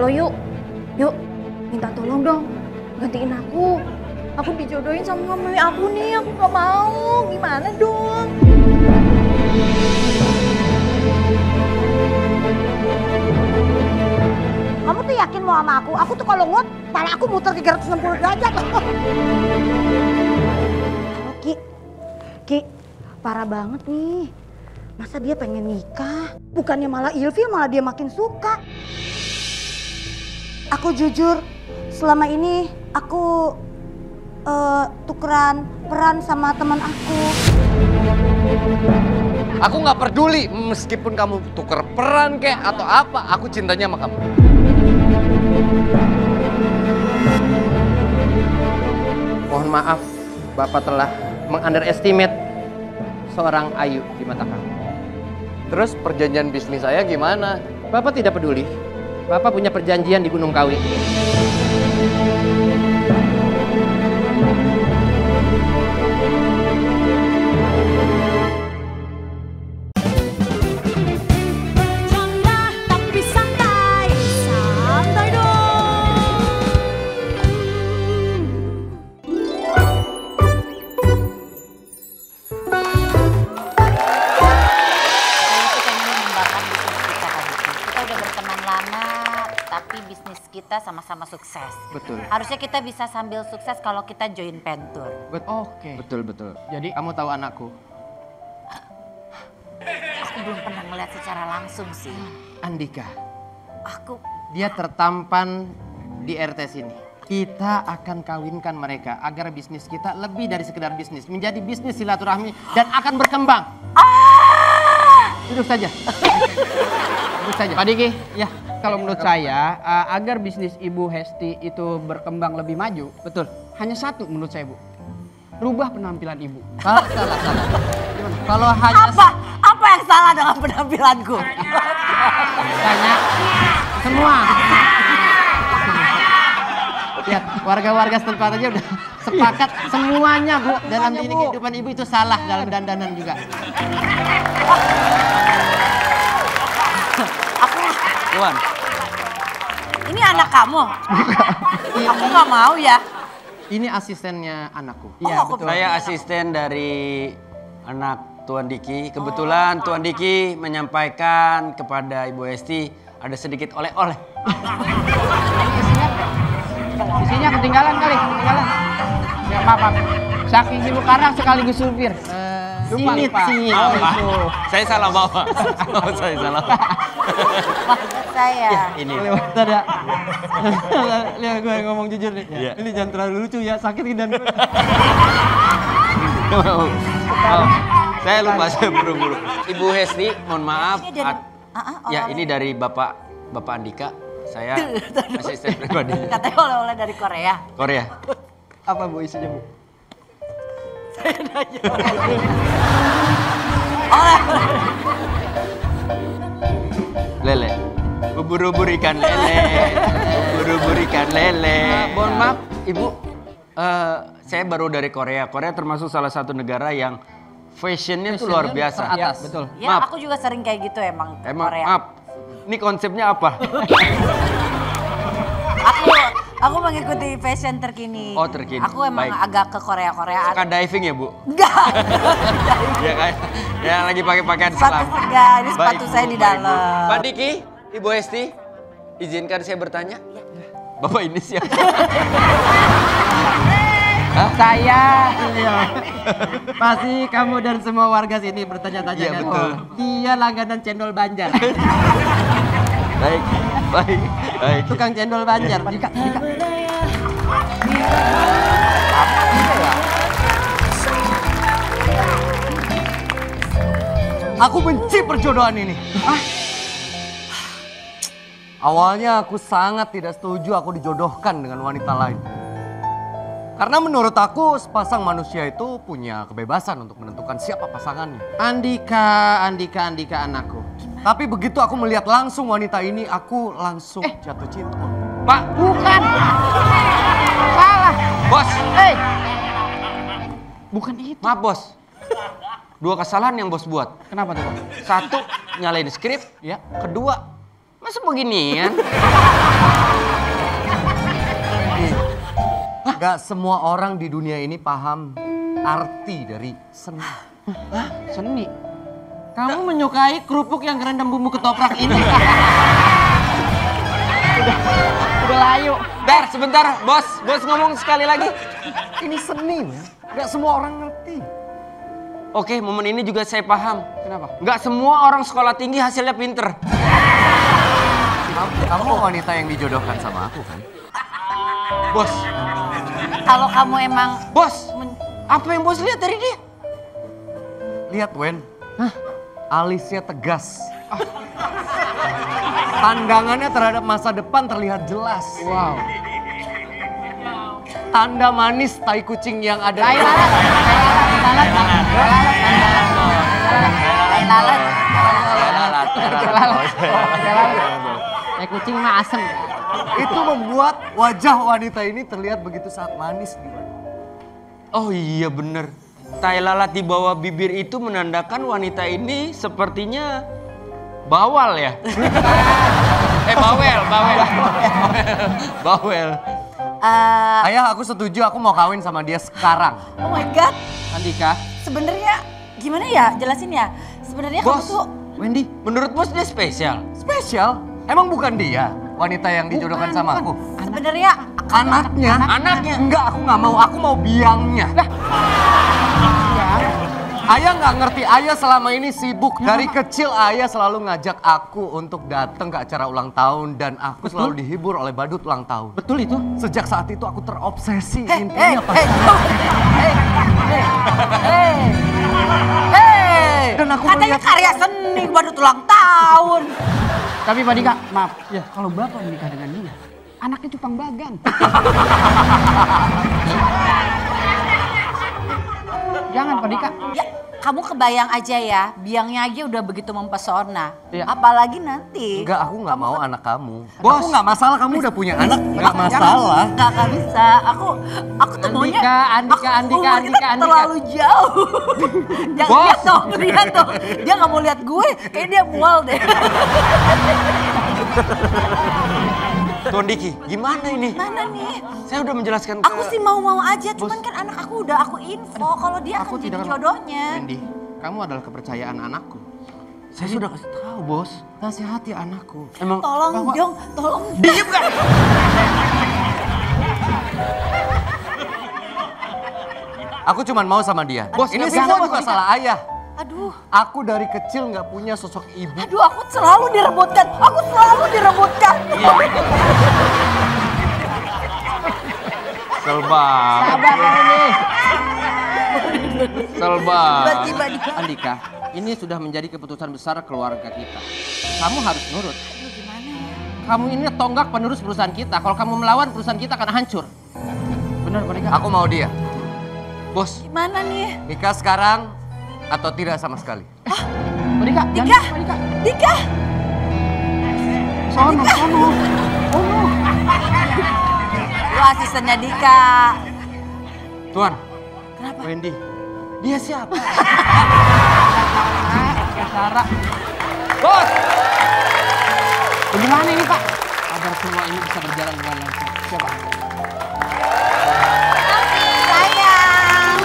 lo yuk. Yuk, minta tolong dong. Gantiin aku. Aku dijodohin sama mami aku nih, aku gak mau. Gimana dong? Kamu tuh yakin mau sama aku? Aku tuh kalau ngot, kepala aku muter 360 derajat. Ki, parah banget nih. Masa dia pengen nikah? Bukannya malah ilfil, malah dia makin suka. Aku jujur, selama ini aku tukeran peran sama teman aku. Aku nggak peduli meskipun kamu tuker peran kayak atau apa, aku cintanya sama kamu. Mohon maaf, Bapak telah mengunderestimate seorang Ayu di mata kamu. Terus perjanjian bisnis saya gimana? Bapak tidak peduli. Bapak punya perjanjian di Gunung Kawi. Kita sama-sama sukses. Betul. Harusnya kita bisa sambil sukses kalau kita join venture. Oke. Betul. Jadi kamu tahu anakku? Aku belum pernah melihat secara langsung sih. Andika. Dia tertampan di RT sini. Kita akan kawinkan mereka agar bisnis kita lebih dari sekedar bisnis. Menjadi bisnis silaturahmi dan akan berkembang. Duduk saja. Duduk saja. Pak Diki, ya. Kalau menurut saya, agar bisnis Ibu Hesti itu berkembang lebih maju, betul. Hanya satu menurut saya, Bu. Rubah penampilan Ibu. Salah. Kalau hanya apa yang salah dengan penampilanku? Tanya semua. lihat warga-warga setempat aja udah sepakat semuanya, Bu, dalam ini kehidupan Ibu itu salah dalam dandanan juga. Tuan. Ini anak kamu? Aku nggak mau ya. Ini asistennya anakku. Iya, betul. Saya asisten dari anak Tuan Diki. Kebetulan Tuan Diki menyampaikan kepada Ibu Hesti ada sedikit oleh-oleh. Isinya ketinggalan kali, ketinggalan. Ya maaf. Saking sibuk karang sekaligus supir. Lupa. Saya salah bawa. Saya salah. Saya. Ini. Ada. Lihat gue ngomong jujur nih. Ya. Ini jangan terlalu lucu ya, sakit dan. Saya lupa, saya buru-buru. Ibu Hesti, mohon maaf. Ya, ini dari Bapak Andika. Saya asisten pribadi. Katanya oleh-oleh dari Korea. Korea. Apa Bu isinya, Bu? Saya nanya. Oleh-oleh. Lele. Ubur-ubur ikan lele. Ubur-ubur ikan lele. Mohon maaf, Ibu. Saya baru dari Korea. Korea termasuk salah satu negara yang fashionnya tuh luar biasa. Ya, betul. Ya, Maaf. aku juga sering kayak gitu emang ke Korea. Maaf. Ini konsepnya apa? Aku mengikuti fashion terkini. Oh, terkini. Aku emang Baik. agak ke Korea-Koreaan. Suka diving ya, Bu? Enggak. Ya kan? Ya lagi pakai pakaian Sepatu selam. enggak, ini sepatu Baik, saya Bu, di baik, Bu. dalam. Pak Diki, Ibu Hesti, izinkan saya bertanya? Bapak ini siapa? Saya, pasti kamu dan semua warga sini bertanya-tanya Iya, kan? betul. Dia langganan cendol Banjar. Baik. Tukang cendol Banjar. Dika. Aku benci perjodohan ini. Awalnya aku sangat tidak setuju aku dijodohkan dengan wanita lain. Karena menurut aku sepasang manusia itu punya kebebasan untuk menentukan siapa pasangannya. Andika anakku. Tapi begitu aku melihat langsung wanita ini, aku langsung jatuh cinta. Pak, Bukan. Salah. Bos. Bukan itu. Maaf, Bos. Dua kesalahan yang Bos buat. Kenapa tuh, Bang? Satu, nyalain skrip. Ya. Kedua, Masa beginian? Gak semua orang di dunia ini paham arti dari seni. Seni. Kamu menyukai kerupuk yang kerendam bumbu ketoprak ini? Udah layu. Dar, sebentar, bos. Bos ngomong sekali lagi. Ini seni, men. Gak semua orang ngerti. Oke, momen ini juga saya paham. Kenapa? Nggak semua orang sekolah tinggi hasilnya pinter. Kamu wanita yang dijodohkan sama aku kan? Bos, Kalau kamu emang bos, apa yang bos lihat dari dia? Lihat, Wen. Alisnya tegas. Pandangannya terhadap masa depan terlihat jelas. Wow. Tanda manis tai kucing yang ada. tai lalat. Kayak kucing mah asem. Itu membuat wajah wanita ini terlihat begitu sangat manis. Oh iya bener. Tai lalat di bawah bibir itu menandakan wanita ini sepertinya bawal ya? Bawel. Ayah, aku setuju, aku mau kawin sama dia sekarang. Oh my god. Andika. Sebenarnya gimana ya? Jelasin ya. Sebenarnya kamu Bos, tuh Wendy, menurut bos dia spesial. spesial? Emang bukan dia wanita yang dijodohkan sama aku? sebenarnya Anaknya? Anaknya. Enggak, aku mau biangnya. Ayah nggak ngerti, ayah selama ini sibuk. Dari kecil ayah selalu ngajak aku untuk datang ke acara ulang tahun. Dan aku selalu dihibur oleh badut ulang tahun. Betul itu? Sejak saat itu aku terobsesi. Hei, Intinya apa? Dan aku katanya melihat- karya seni baru ulang tahun. Tapi Pak Dika, maaf. Ya, kalau Bapak menikah dengan dia, anaknya cupang bagan. Jangan Pak Dika. Ya, kamu kebayang aja ya, biangnya aja udah begitu mempesona. Iya. Apalagi nanti. Enggak, aku nggak mau anak kamu. Bos. Aku nggak masalah, kamu udah punya anak. Nggak masalah. Nggak bisa. Aku tuh maunya. Andika. Umur kita terlalu jauh. Jangan Bos. lihat dong. Dia nggak mau lihat gue, kayak dia mual deh. Tuan Diki, gimana ini? Mana nih? Saya udah menjelaskan ke... Aku sih mau-mau aja, cuman kan anak aku udah aku info kalau dia akan jadi jodohnya. Wendy, kamu adalah kepercayaan anakku. Saya sudah kasih tahu, bos. Nasihati anakku. Emang Tolong dong, tolong. diem gak? Aku cuman mau sama dia. Bos, ini nggak semua bisa, juga Bos. salah ayah. Aduh, Aku dari kecil nggak punya sosok ibu. aduh aku selalu direbutkan. Aku selalu direbutkan. Selba. Selba. Tiba-tiba di... Andika, ini sudah menjadi keputusan besar keluarga kita. Kamu harus nurut. Aduh gimana ya? Kamu ini tonggak penerus perusahaan kita. Kalau kamu melawan, perusahaan kita akan hancur. Benar Pak Dika. Aku mau dia. Bos, Gimana nih? Nikah sekarang atau tidak sama sekali. Pak Dika, jangan Dika, Pak Dika. Dika. Sono. Lu asistennya Dika. Tuan. Kenapa? Wendy. Dia siapa? Sarah. Bos! Bagaimana ini Pak? Agar semua ini bisa berjalan dengan lancar. Siapa? Sayang.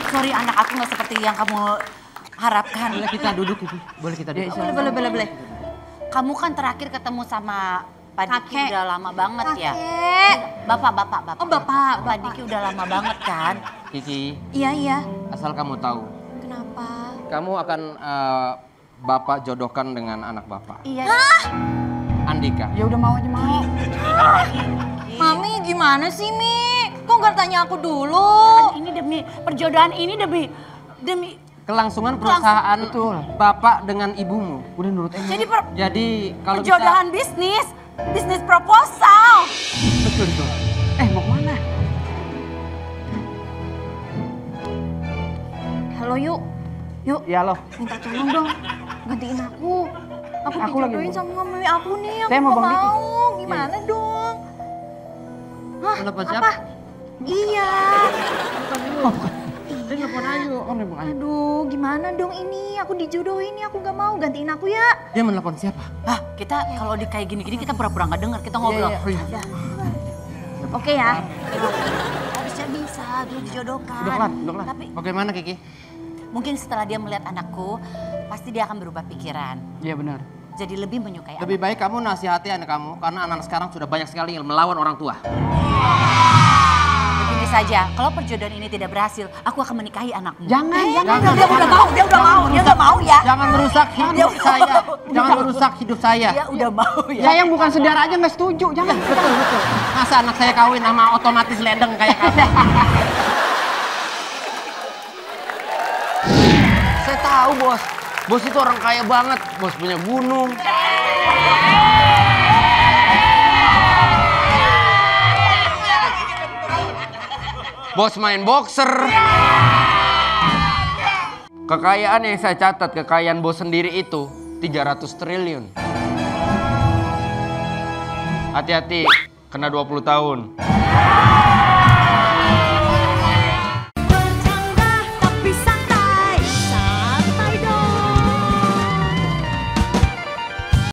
Sorry anak aku nggak seperti yang kamu harapkan. Boleh kita duduk itu? Boleh kita duduk? Boleh. Kamu kan terakhir ketemu sama Pak Diki Kakek. udah lama banget ya. Bapak. Oh, Bapak. Pak Diki udah lama banget kan. Kiki, Iya. asal kamu tahu. Kenapa? Kamu akan Bapak jodohkan dengan anak Bapak. Iya. Andika. Ya udah mau aja mau. Mami gimana sih, Mi? Kok nggak tanya aku dulu? Kan ini demi perjodohan ini demi Kelangsungan perusahaan Bapak dengan ibumu. Udah nurut aja. Jadi kalau perjodohan bisnis proposal. Betul. Mau kemana? Halo, yuk. Ya loh. Minta tolong dong. Gantiin aku. Aku Aku lagi dijodohin mau. sama mami aku nih. Aku Saya mau nggak Bang Diki. mau. Gimana dong? Hah? Telepon Apa? siapa? Iya. Dia nelfon Ayu. Oh, nelfon Ayu. Aduh, gimana dong ini? Aku dijodohin nih, aku gak mau. Gantiin aku ya. Dia menelpon siapa? Ah, kita kalau di kayak gini-gini kita pura-pura nggak dengar, kita ngobrol. Iya, iya. Ada. Oke ya. Harusnya bisa, dia dijodohkan. Udah kelar. Tapi Bagaimana Kiki? mungkin setelah dia melihat anakku, pasti dia akan berubah pikiran. Iya benar. Jadi lebih menyukai Lebih baik kamu nasihati anak kamu karena anak sekarang sudah banyak sekali yang melawan orang tua. Begini saja, kalau perjodohan ini tidak berhasil, aku akan menikahi anakmu. Jangan. Dia udah mau ya. Jangan merusak hidup saya. Jangan merusak hidup saya. Dia udah mau ya. Saya yang bukan saudara aja nggak setuju. Jangan. Betul. Masa anak saya kawin sama otomatis ledeng kayak kamu? Saya tahu bos. Bos itu orang kaya banget. Bos punya gunung. Bos main boxer. Kekayaan yang saya catat, kekayaan bos sendiri itu 300 triliun. Hati-hati, kena 20 tahun.